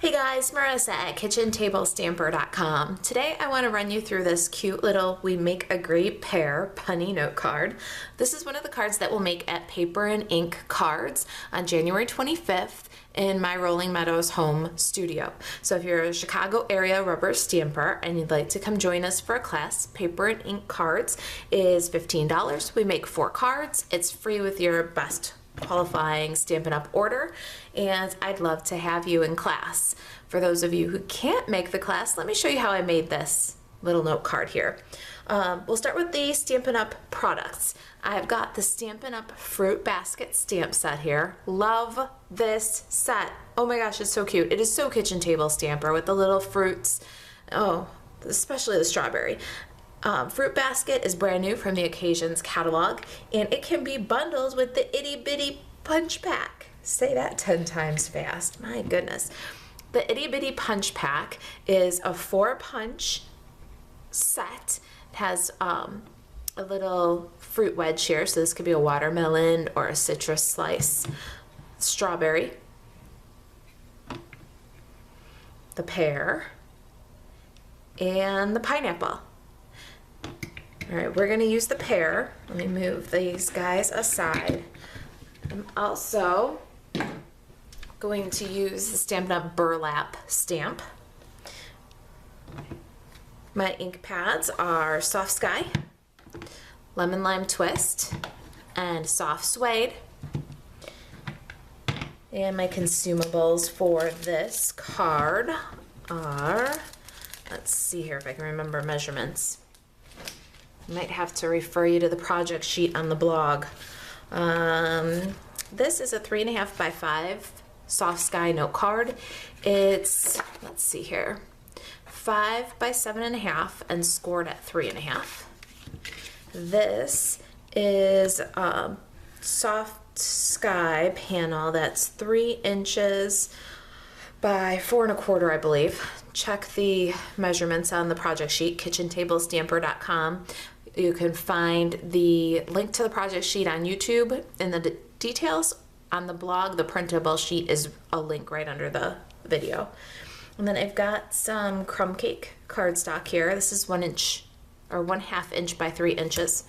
Hey guys, Marisa at kitchentablestamper.com. Today I want to run you through this cute little We Make a Great Pair punny note card. This is one of the cards that we'll make at Paper and Ink Cards on January 25th in my Rolling Meadows home studio. So if you're a Chicago area rubber stamper and you'd like to come join us for a class, Paper and Ink Cards is $15. We make 4 cards. It's free with your best qualifying Stampin' Up! Order, and I'd love to have you in class. For those of you who can't make the class, let me show you how I made this little note card here. We'll start with the Stampin' Up! Products. I've got the Stampin' Up! Fruit Basket stamp set here. Love this set. Oh my gosh, it's so cute. It is so kitchen table stamper with the little fruits. Oh, especially the strawberry. Fruit Basket is brand new from the Occasions catalog, and it can be bundled with the itty bitty punch pack. Say that 10 times fast. My goodness. The itty bitty punch pack is a 4 punch set. It has a little fruit wedge here, so this could be a watermelon or a citrus slice, strawberry, the pear, and the pineapple. All right, we're gonna use the pear. Let me move these guys aside. I'm also going to use the Stampin' Up! Burlap stamp. My ink pads are Soft Sky, Lemon Lime Twist, and Soft Suede. And my consumables for this card are, let's see here if I can remember measurements. I might have to refer you to the project sheet on the blog. This is a 3.5 by 5 Soft Sky note card. It's, let's see here, 5 by 7.5 and scored at 3.5. This is a Soft Sky panel that's 3 inches by 4.25, I believe. Check the measurements on the project sheet, kitchentablestamper.com. You can find the link to the project sheet on YouTube, and the details on the blog. The printable sheet is a link right under the video. And then I've got some crumb cake cardstock here. This is 1 inch or 1/2 inch by 3 inches.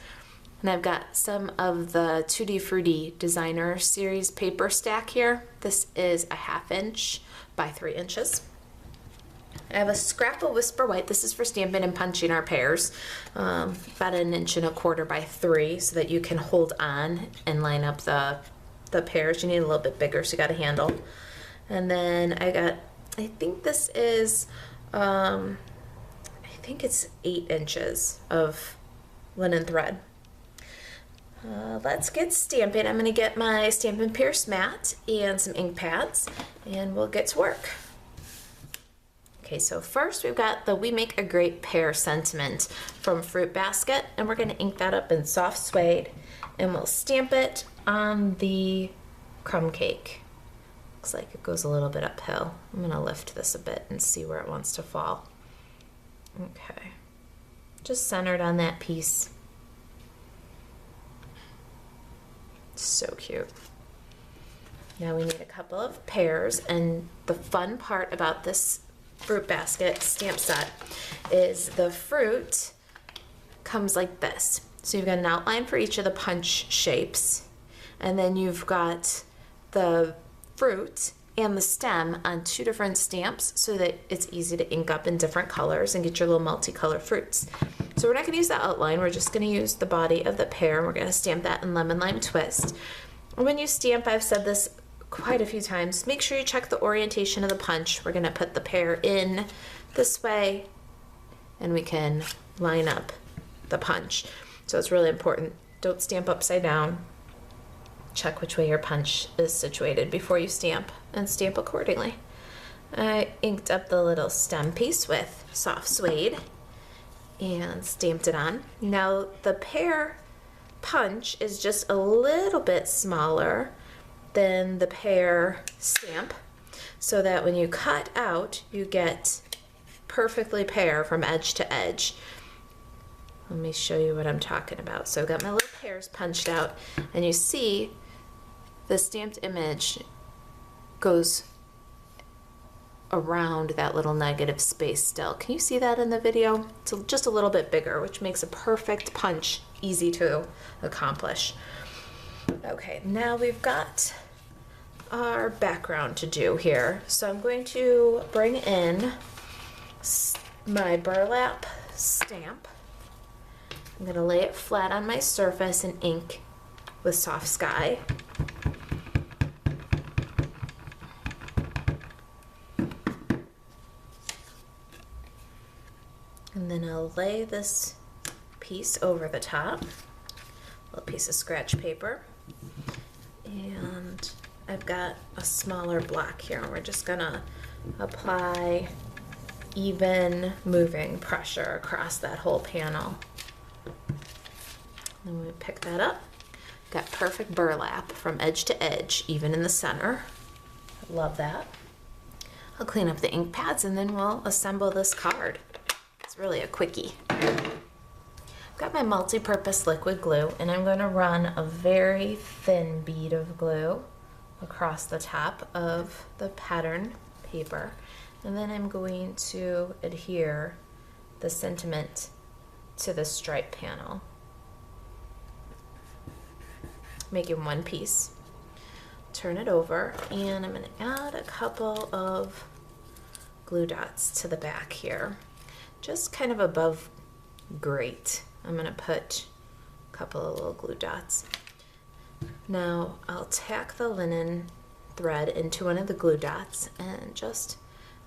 And I've got some of the Tutti-fruitti designer series paper stack here. This is a 1/2 inch by 3 inches. I have a scrap of Whisper White. This is for stamping and punching our pairs. About 1.25 inches by 3, so that you can hold on and line up the pairs. You need a little bit bigger, so you got a handle. And then I think this is, I think it's 8 inches of linen thread. Let's get stamping. I'm going to get my Stampin' Pierce mat and some ink pads, and we'll get to work. Okay, so first we've got the We Make a Great Pair sentiment from Fruit Basket, and we're going to ink that up in Soft Suede, and we'll stamp it on the crumb cake. Looks like it goes a little bit uphill. I'm going to lift this a bit and see where it wants to fall. Okay, just centered on that piece. So cute. Now we need a couple of pairs, and the fun part about this Fruit Basket stamp set is the fruit comes like this. So you've got an outline for each of the punch shapes, and then you've got the fruit and the stem on 2 different stamps, so that it's easy to ink up in different colors and get your little multicolored fruits. So we're not going to use the outline, we're just going to use the body of the pear, and we're going to stamp that in Lemon Lime Twist. And when you stamp, I've said this quite a few times, make sure you check the orientation of the punch. We're going to put the pear in this way, and we can line up the punch. So it's really important. Don't stamp upside down. Check which way your punch is situated before you stamp, and stamp accordingly. I inked up the little stem piece with Soft Suede and stamped it on. Now the pear punch is just a little bit smaller than the pear stamp, so that when you cut out, you get perfectly pear from edge to edge. Let me show you what I'm talking about. So I've got my little pears punched out, and you see the stamped image goes around that little negative space still. Can you see that in the video? It's just a little bit bigger, which makes a perfect punch easy to accomplish. Okay, now we've got our background to do here. So I'm going to bring in my burlap stamp. I'm going to lay it flat on my surface and ink with Soft Sky. And then I'll lay this piece over the top, a little piece of scratch paper. And I've got a smaller block here, and we're just gonna apply even moving pressure across that whole panel. Then we pick that up. Got perfect burlap from edge to edge, even in the center. Love that. I'll clean up the ink pads and then we'll assemble this card. It's really a quickie. I've got my multi-purpose liquid glue, and I'm going to run a very thin bead of glue across the top of the pattern paper, and then I'm going to adhere the sentiment to the stripe panel, making one piece. Turn it over, and I'm going to add a couple of glue dots to the back here, just kind of above grate. I'm going to put a couple of little glue dots. Now I'll tack the linen thread into one of the glue dots and just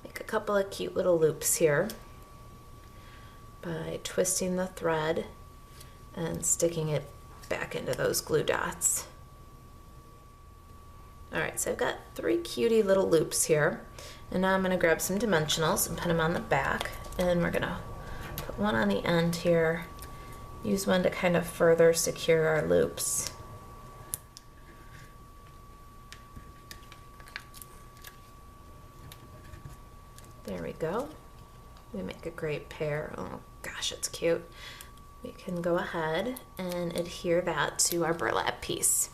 make a couple of cute little loops here by twisting the thread and sticking it back into those glue dots. Alright, so I've got 3 cutie little loops here, and now I'm going to grab some dimensionals and put them on the back, and we're going to put one on the end here, use one to kind of further secure our loops. There we go. We make a great pair. Oh gosh, it's cute. We can go ahead and adhere that to our burlap piece.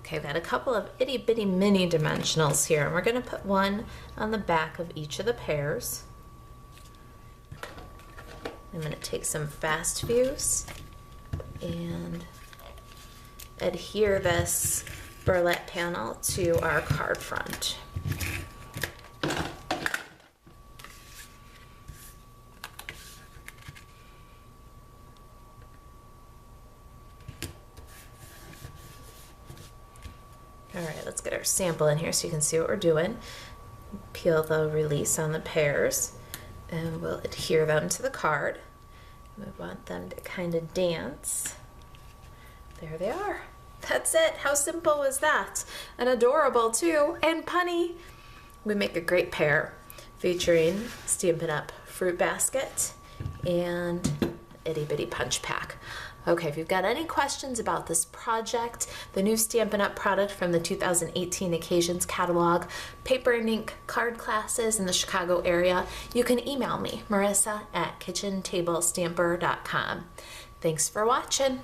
Okay, I've got a couple of itty bitty mini dimensionals here, and we're going to put one on the back of each of the pairs. I'm going to take some fast views and adhere this burlap panel to our card front. All right, let's get our sample in here so you can see what we're doing. Peel the release on the pairs, and we'll adhere them to the card. We want them to kind of dance. There they are. That's it. How simple was that? And adorable too, and punny. We make a great pair featuring Stampin' Up! Fruit basket and itty bitty punch pack. Okay, if you've got any questions about this project, the new Stampin' Up! Product from the 2018 Occasions catalog, paper and ink card classes in the Chicago area, you can email me, Marisa at kitchentablestamper.com. Thanks for watching.